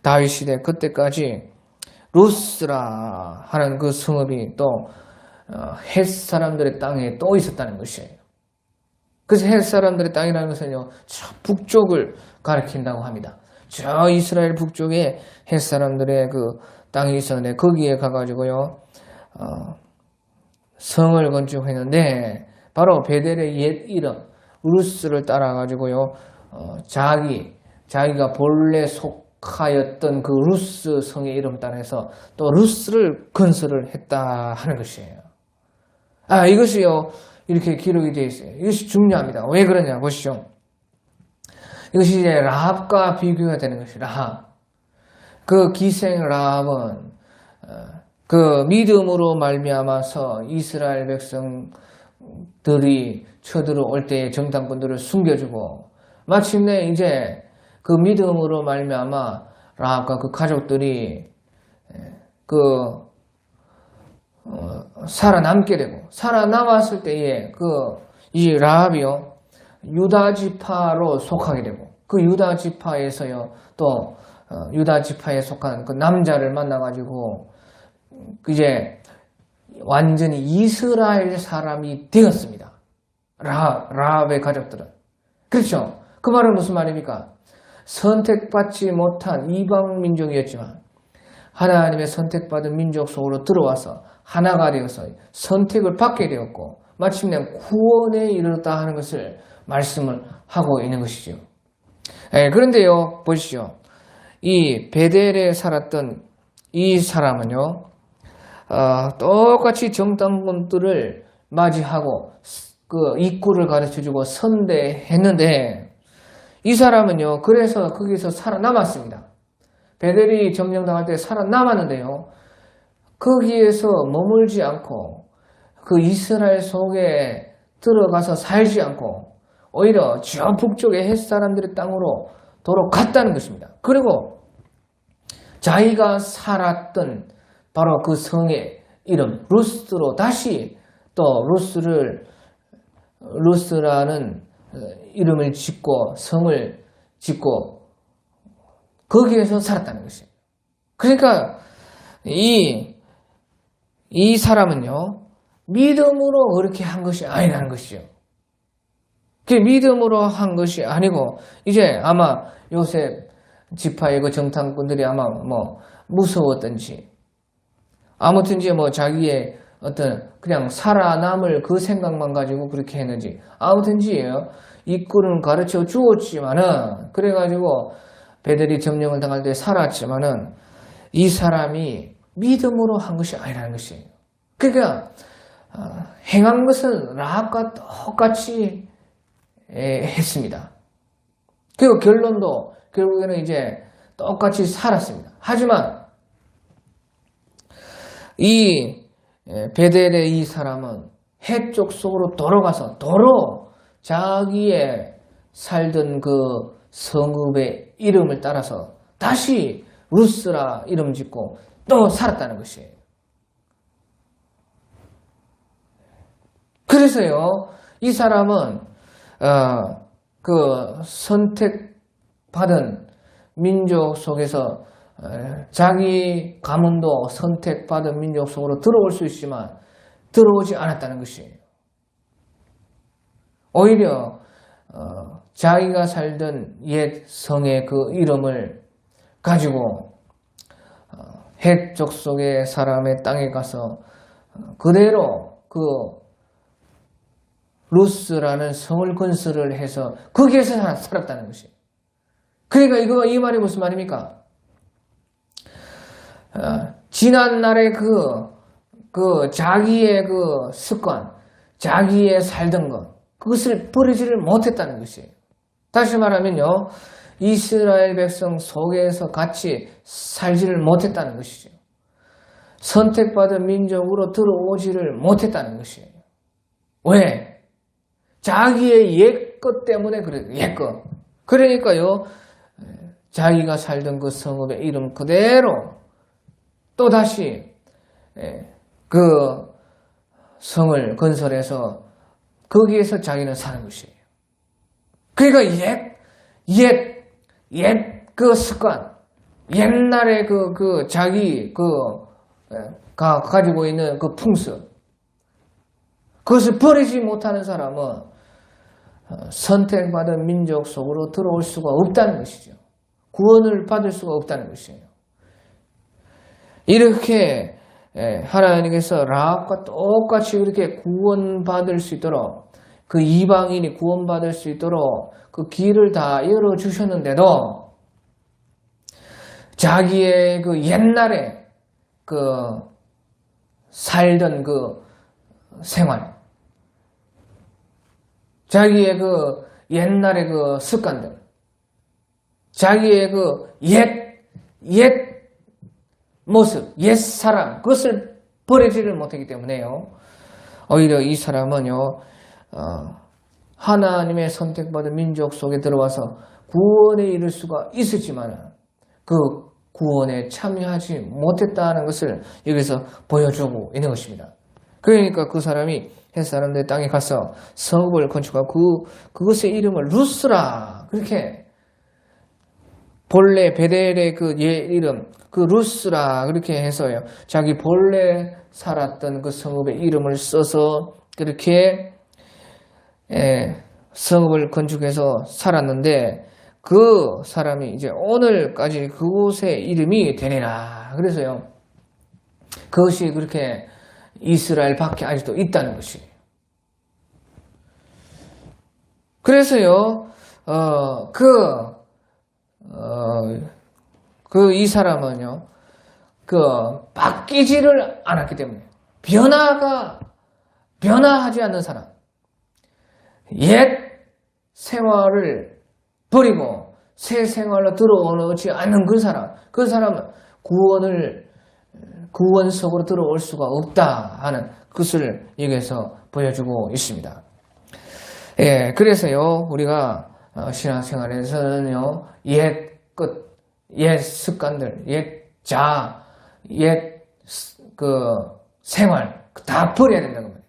다윗 시대 그때까지 루스라 하는 그 성읍이 또 헷 사람들의 땅에 또 있었다는 것이에요. 그래서 헷 사람들의 땅이라는 것은요, 저 북쪽을 가리킨다고 합니다. 저 이스라엘 북쪽에 헷 사람들의 그 땅이 있었는데 거기에 가가지고요, 성을 건축했는데 바로 베델의 옛 이름 루스를 따라가지고요, 자기가 본래 속하였던 그 루스 성의 이름 따라서 또 루스를 건설을 했다 하는 것이에요. 이것이요, 이렇게 기록이 되어 있어요. 이것이 중요합니다. 왜 그러냐 보시죠. 이것이 이제 라합과 비교가 되는 것이 라합. 그 기생 라합은 그 믿음으로 말미암아서 이스라엘 백성들이 쳐들어올 때에 정탐꾼들을 숨겨주고 마침내 이제 그 믿음으로 말미암아 라합과 그 가족들이 살아남게 되고 살아남았을 때에 이 라합이요, 유다 지파로 속하게 되고 그 유다 지파에서요 또 유다 지파에 속한 그 남자를 만나가지고 이제 완전히 이스라엘 사람이 되었습니다. 라합의 가족들은. 그렇죠? 그 말은 무슨 말입니까? 선택받지 못한 이방 민족이었지만 하나님의 선택받은 민족 속으로 들어와서 하나가 되어서 선택을 받게 되었고 마침내 구원에 이르렀다 하는 것을 말씀을 하고 있는 것이죠. 그런데요, 보시죠. 이 베델에 살았던 이 사람은요, 똑같이 정탐꾼들을 맞이하고 그 입구를 가르쳐주고 선대했는데 이 사람은요, 그래서 거기서 살아남았습니다. 베델이 점령당할 때 살아남았는데요, 거기에서 머물지 않고 그 이스라엘 속에 들어가서 살지 않고 오히려 저 북쪽의 햇사람들의 땅으로 도로 갔다는 것입니다. 그리고 자기가 살았던 바로 그 성의 이름 루스로 다시 또 루스라는 이름을 짓고 성을 짓고 거기에서 살았다는 것이에요. 그러니까 이 사람은요 믿음으로 그렇게 한 것이 아니라는 것이죠. 그 믿음으로 한 것이 아니고 이제 아마 요셉 지파의 그 정탐꾼들이 아마 뭐 무서웠던지 아무튼지 뭐 자기의 어떤 그냥 살아남을 그 생각만 가지고 그렇게 했는지 아무튼지예요. 이 꾼은 가르쳐 주었지만은 그래가지고 베델이 점령을 당할 때 살았지만은 이 사람이 믿음으로 한 것이 아니라는 것이에요. 그러니까 행한 것은 라합과 똑같이 했습니다. 그리고 결론도 결국에는 이제 똑같이 살았습니다. 하지만 이 베델의 이 사람은 해쪽 속으로 돌아가서 도로 자기의 살던 그 성읍의 이름을 따라서 다시 루스라 이름 짓고 또 살았다는 것이에요. 그래서요, 이 사람은 그 선택받은 민족 속에서 자기 가문도 선택받은 민족 속으로 들어올 수 있지만 들어오지 않았다는 것이에요. 오히려 자기가 살던 옛 성의 그 이름을 가지고 헷 족속의 사람의 땅에 가서 그대로 그 루스라는 성을 건설을 해서 거기에서 살았다는 것이에요. 그러니까 이 말이 무슨 말입니까? 지난날의 그 자기의 그 습관, 자기의 살던 것, 그것을 버리지를 못했다는 것이에요. 다시 말하면요, 이스라엘 백성 속에서 같이 살지를 못했다는 것이죠. 선택받은 민족으로 들어오지를 못했다는 것이에요. 왜? 자기의 옛것 때문에 그래요. 옛것. 그러니까요, 자기가 살던 그 성읍의 이름 그대로 또다시 그 성을 건설해서 거기에서 자기는 사는 것이에요. 그러니까 옛 그 습관, 옛날에 자기 가지고 있는 그 풍습, 그것을 버리지 못하는 사람은 선택받은 민족 속으로 들어올 수가 없다는 것이죠. 구원을 받을 수가 없다는 것이에요. 이렇게 하나님께서 라합과 똑같이 그렇게 구원받을 수 있도록 그 이방인이 구원받을 수 있도록 그 길을 다 열어주셨는데도 자기의 그 옛날에 그 살던 그 생활, 자기의 그 옛날의 그 습관들, 자기의 그 옛 모습, 옛 사람, 그것을 버리지를 못하기 때문에요. 오히려 이 사람은요, 하나님의 선택받은 민족 속에 들어와서 구원에 이를 수가 있었지만 그 구원에 참여하지 못했다는 것을 여기서 보여주고 있는 것입니다. 그러니까 그 사람이 햇사람들의 땅에 가서 성읍을 건축하고 그것의 이름을 루스라, 그렇게 본래 베델의 그 이름 그 루스라 그렇게 해서요, 자기 본래 살았던 그 성읍의 이름을 써서 그렇게 성읍을 건축해서 살았는데 그 사람이 이제 오늘까지 그곳의 이름이 되리라. 그래서요, 그것이 그렇게 이스라엘 밖에 아직도 있다는 것이에요. 그래서요, 이 사람은요, 바뀌지를 않았기 때문에, 변화하지 않는 사람, 옛 생활을 버리고 새 생활로 들어오지 않는 그 사람은 구원을 구원 속으로 들어올 수가 없다 하는 것을 여기서 보여주고 있습니다. 예, 그래서요, 우리가 신앙생활에서는요, 옛 습관들, 옛 생활, 다 버려야 된다는 거예요.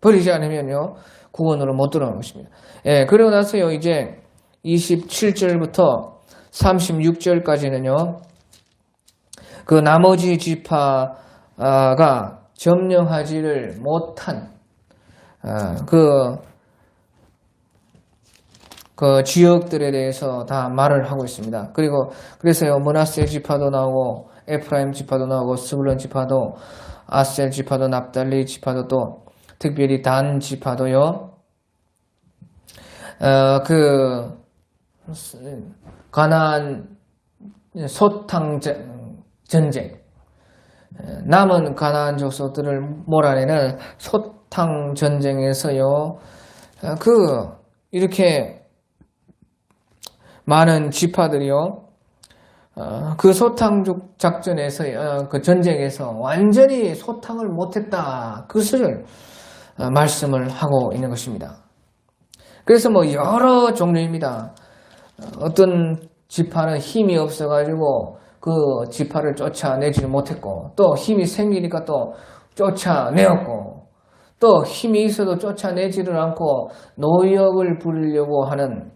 버리지 않으면요, 구원으로 못 들어오는 것입니다. 예, 그러고 나서요, 이제 27절부터 36절까지는요, 그 나머지 지파가 점령하지를 못한, 그 지역들에 대해서 다 말을 하고 있습니다. 그래서요, 므낫세 지파도 나오고, 에프라임 지파도 나오고, 스불론 지파도, 아셀 지파도, 납달리 지파도 또, 특별히 단 지파도요, 가나안 소탕 전쟁, 남은 가나안 족속들을 몰아내는 소탕 전쟁에서요, 이렇게 많은 지파들이요, 그 소탕 작전에서, 그 전쟁에서 완전히 소탕을 못했다. 그것을 말씀을 하고 있는 것입니다. 그래서 여러 종류입니다. 어떤 지파는 힘이 없어가지고 그 지파를 쫓아내지를 못했고, 또 힘이 생기니까 또 쫓아내었고, 또 힘이 있어도 쫓아내지를 않고 노역을 부리려고 하는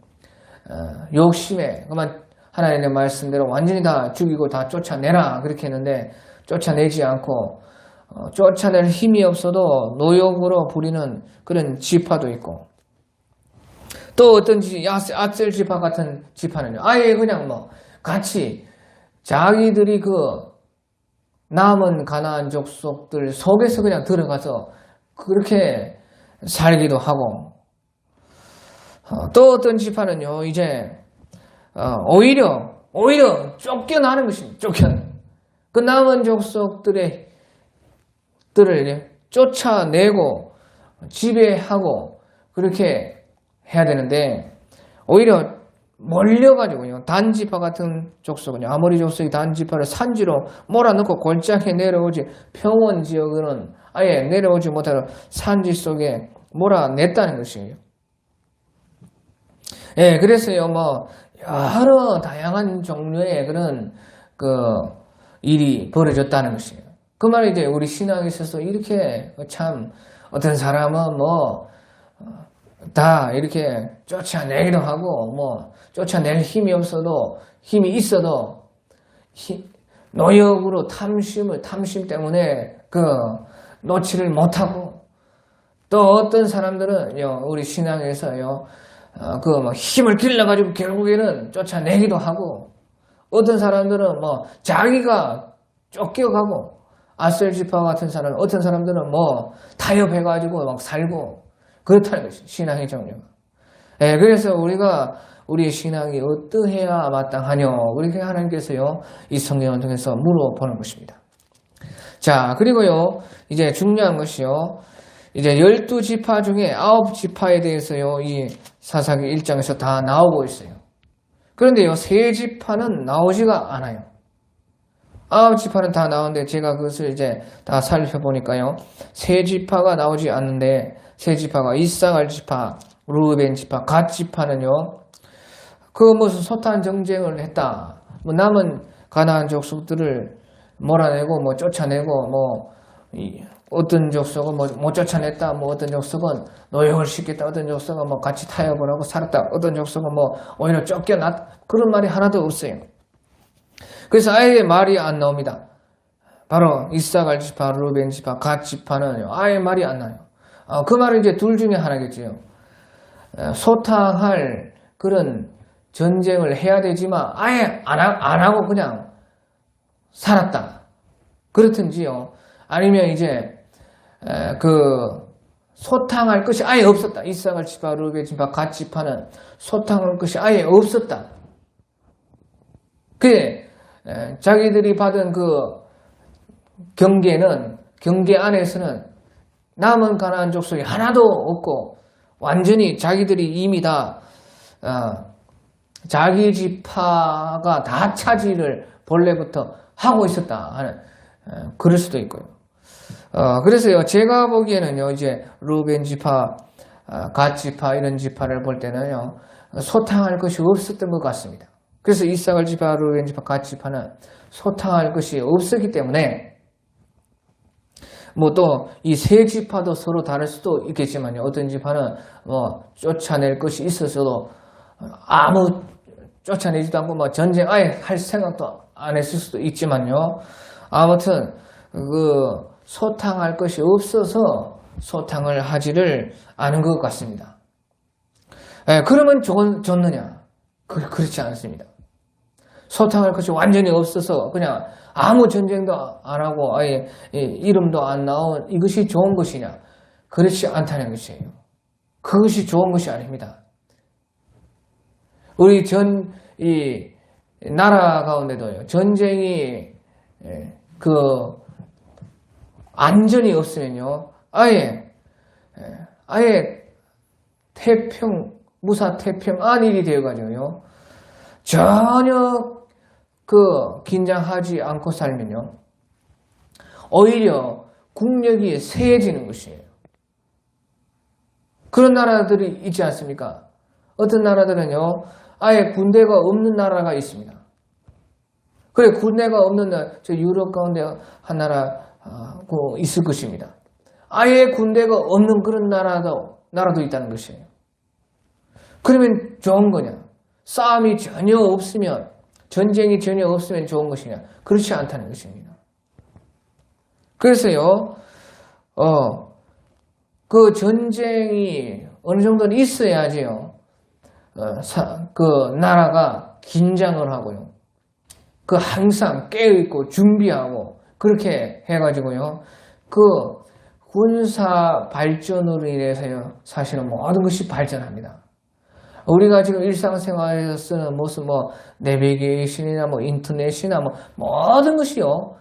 욕심에, 그만 하나님의 말씀대로 완전히 다 죽이고 다 쫓아내라 그렇게 했는데 쫓아내지 않고, 쫓아낼 힘이 없어도 노역으로 부리는 그런 지파도 있고, 또 어떤 아셀 지파 같은 지파는요, 아예 그냥 같이 자기들이 그 남은 가나안 족속들 속에서 그냥 들어가서 그렇게 살기도 하고, 또 어떤 지파는요, 이제 오히려 쫓겨나는 것입니다. 그 남은 족속들을 쫓아내고 지배하고 그렇게 해야 되는데, 오히려 몰려가지고요, 단지파 같은 족속은요, 아모리 족속이 단지파를 산지로 몰아넣고 골짜기에 내려오지, 평원 지역은 아예 내려오지 못하고 산지 속에 몰아냈다는 것이에요. 예, 그래서요, 여러 다양한 종류의 그런 일이 벌어졌다는 것이에요. 그 말이 이제 우리 신앙에 있어서 이렇게 참, 어떤 사람은 다 이렇게 쫓아내기도 하고, 쫓아낼 힘이 있어도, 노역으로 탐심 때문에 놓지를 못하고, 또 어떤 사람들은요, 우리 신앙에서요, 힘을 길러가지고 결국에는 쫓아내기도 하고, 어떤 사람들은 자기가 쫓겨가고, 아셀 지파 같은 사람은, 어떤 사람들은 타협해가지고 막 살고, 그렇다는 것이 신앙의 종류가. 예, 그래서 우리의 신앙이 어떠해야 마땅하뇨? 그렇게 하나님께서요, 이 성경을 통해서 물어보는 것입니다. 자, 그리고요, 이제 중요한 것이요, 이제 12지파 중에 9지파에 대해서요, 이 사사기 1장에서 다 나오고 있어요. 그런데요, 3지파는 나오지가 않아요. 9지파는 다 나오는데, 제가 그것을 이제 다 살펴보니까요, 3지파가 나오지 않는데, 3지파가 이사갈 지파, 루벤 지파, 갓 지파는요, 무슨 소탄 정쟁을 했다. 남은 가나안 족속들을 몰아내고, 쫓아내고, 어떤 족속은 못 쫓아냈다. 어떤 족속은 노역을 시켰다. 어떤 족속은 같이 타협을 하고 살았다. 어떤 족속은 오히려 쫓겨났다. 그런 말이 하나도 없어요. 그래서 아예 말이 안 나옵니다. 바로 이사갈 지파, 루벤 지파, 갓 지파는 아예 말이 안 나요. 그 말은 이제 둘 중에 하나겠지요. 소탕할 그런 전쟁을 해야 되지만 아예 안 하고 그냥 살았다. 그렇든지요. 아니면 이제 소탕할 것이 아예 없었다. 이사갈 지파, 루벤 지파, 갓 지파는 소탕할 것이 아예 없었다. 자기들이 받은 경계 안에서는 남은 가나안 족속이 하나도 없고 완전히 자기들이 이미 다 자기 지파가 다 차지를 본래부터 하고 있었다 하는 그럴 수도 있고요. 그래서요, 제가 보기에는요, 이제 루벤 지파, 갓 지파 이런 지파를 볼 때는요, 소탕할 것이 없었던 것 같습니다. 그래서 이사갈 지파, 루벤 지파, 갓 지파는 소탕할 것이 없었기 때문에 뭐 또 이 세 지파도 서로 다를 수도 있겠지만요. 어떤 지파는 뭐 쫓아낼 것이 있어서도 아무 쫓아내지도 않고 뭐 전쟁 아예 할 생각도 안 했을 수도 있지만요. 아무튼 그 소탕할 것이 없어서 소탕을 하지를 않은 것 같습니다. 그러면 좋느냐? 그렇지 않습니다. 소탕할 것이 완전히 없어서 그냥 아무 전쟁도 안 하고 아예 이름도 안 나온 이것이 좋은 것이냐? 그렇지 않다는 것이에요. 그것이 좋은 것이 아닙니다. 우리 이 나라 가운데도요, 전쟁이 안전이 없으면요, 아예 무사 태평 안일이 되어가지고요, 전혀 긴장하지 않고 살면요, 오히려 국력이 세해지는 것이에요. 그런 나라들이 있지 않습니까? 어떤 나라들은요, 아예 군대가 없는 나라가 있습니다. 그래, 군대가 없는 저 유럽 가운데 한 나라고 있을 것입니다. 아예 군대가 없는 그런 나라도 있다는 것이에요. 그러면 좋은 거냐? 싸움이 전혀 없으면, 전쟁이 전혀 없으면 좋은 것이냐? 그렇지 않다는 것입니다. 그래서요, 그 전쟁이 어느 정도는 있어야지요, 그 나라가 긴장을 하고요, 항상 깨어있고 준비하고 그렇게 해가지고요, 군사 발전으로 인해서요, 사실은 모든 것이 발전합니다. 우리가 지금 일상생활에서 쓰는 무슨 내비게이션이나 인터넷이나 모든 것이요,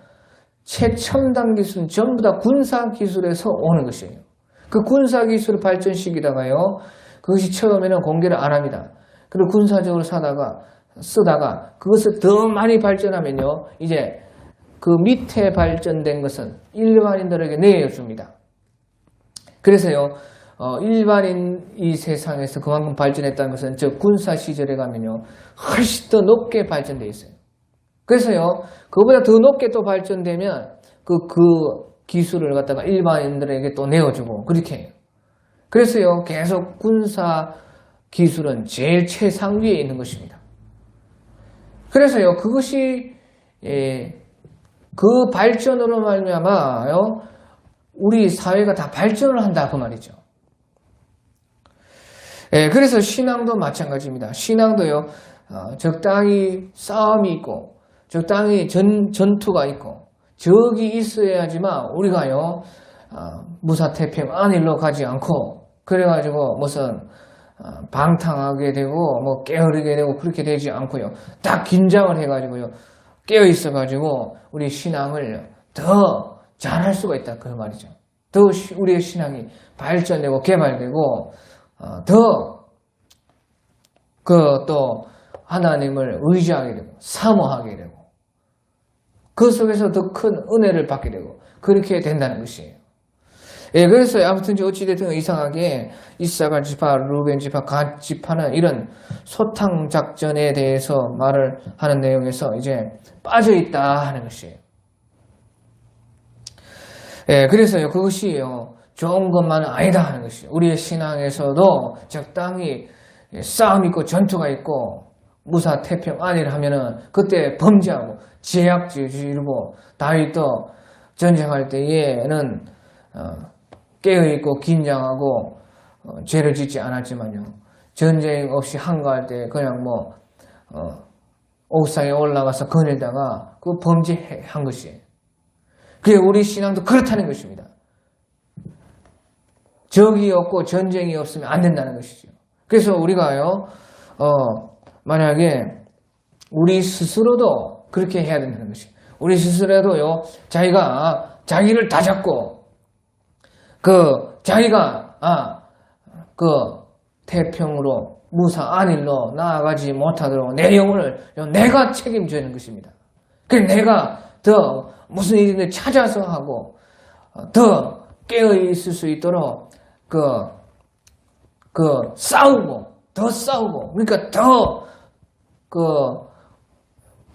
최첨단 기술은 전부 다 군사 기술에서 오는 것이에요. 그 군사 기술을 발전시키다가요, 그것이 처음에는 공개를 안 합니다. 그리고 군사적으로 쓰다가 그것을 더 많이 발전하면요, 이제 그 밑에 발전된 것은 일반인들에게 내어줍니다. 그래서요, 일반인 이 세상에서 그만큼 발전했다는 것은 저 군사 시절에 가면요, 훨씬 더 높게 발전되어 있어요. 그래서요, 그보다 더 높게 또 발전되면 그 기술을 갖다가 일반인들에게 또 내어주고 그렇게 해요. 그래서요, 계속 군사 기술은 제일 최상위에 있는 것입니다. 그래서요, 그것이 그 발전으로 말미암아요, 우리 사회가 다 발전을 한다 그 말이죠. 그래서 신앙도 마찬가지입니다. 신앙도요, 적당히 싸움이 있고 적당히 전투가 있고 적이 있어야지만 우리가요, 무사태평 안일로 가지 않고 그래가지고 무슨 방탕하게 되고 게으르게 되고 그렇게 되지 않고요, 딱 긴장을 해가지고요, 깨어 있어가지고 우리 신앙을 더 잘할 수가 있다 그 말이죠. 더 우리의 신앙이 발전되고 개발되고 또 하나님을 의지하게 되고 사모하게 되고 그 속에서 더 큰 은혜를 받게 되고 그렇게 된다는 것이에요. 그래서 아무튼 어찌됐든 이상하게 이사갈 지파, 루벤 지파, 갓 지파는 이런 소탕 작전에 대해서 말을 하는 내용에서 이제 빠져있다 하는 것이에요. 그래서요, 그것이요, 좋은 것만은 아니다 하는 것이에요. 우리의 신앙에서도 적당히 싸움 있고 전투가 있고 무사 태평 안일 하면은 그때 범죄하고 제약 지르고 다윗도 전쟁할 때에는 깨어있고 긴장하고 죄를 짓지 않았지만요, 전쟁 없이 한가할 때 그냥 옥상에 올라가서 거닐다가 그 범죄한 것이에요. 그게 우리 신앙도 그렇다는 것입니다. 적이 없고 전쟁이 없으면 안 된다는 것이죠. 그래서 우리가요, 만약에 우리 스스로도 그렇게 해야 된다는 것이에요. 우리 스스로도요, 자기를 다 잡고 자기가 태평으로 무사 안일로 나아가지 못하도록 내 영혼을 내가 책임지는 것입니다. 그래서 내가 더 무슨 일인지 찾아서 하고 더 깨어 있을 수 있도록 싸우고 더 싸우고 그러니까 더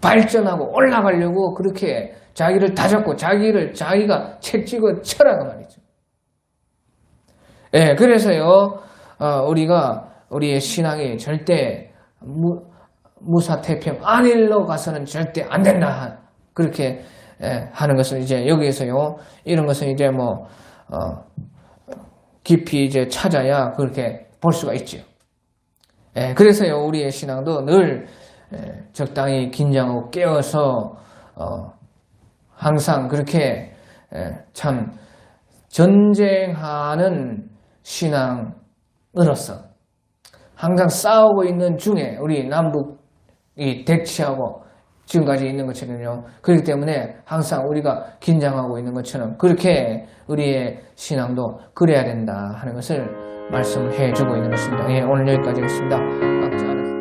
발전하고 올라가려고 그렇게 자기를 다잡고 자기가 책찍어 쳐라고 말이죠. 예, 그래서요, 우리의 신앙이 절대 무사태평 안일로 가서는 절대 안 된다. 그렇게 하는 것을 이제 여기에서요, 이런 것은 이제 깊이 이제 찾아야 그렇게 볼 수가 있죠. 예, 그래서요, 우리의 신앙도 늘 적당히 긴장하고 깨어서 항상 그렇게 참 전쟁하는 신앙으로서 항상 싸우고 있는 중에 우리 남북이 대치하고 지금까지 있는 것처럼요. 그렇기 때문에 항상 우리가 긴장하고 있는 것처럼 그렇게 우리의 신앙도 그래야 된다 하는 것을 말씀을 해주고 있는 것입니다. 예, 오늘 여기까지 하겠습니다. 각자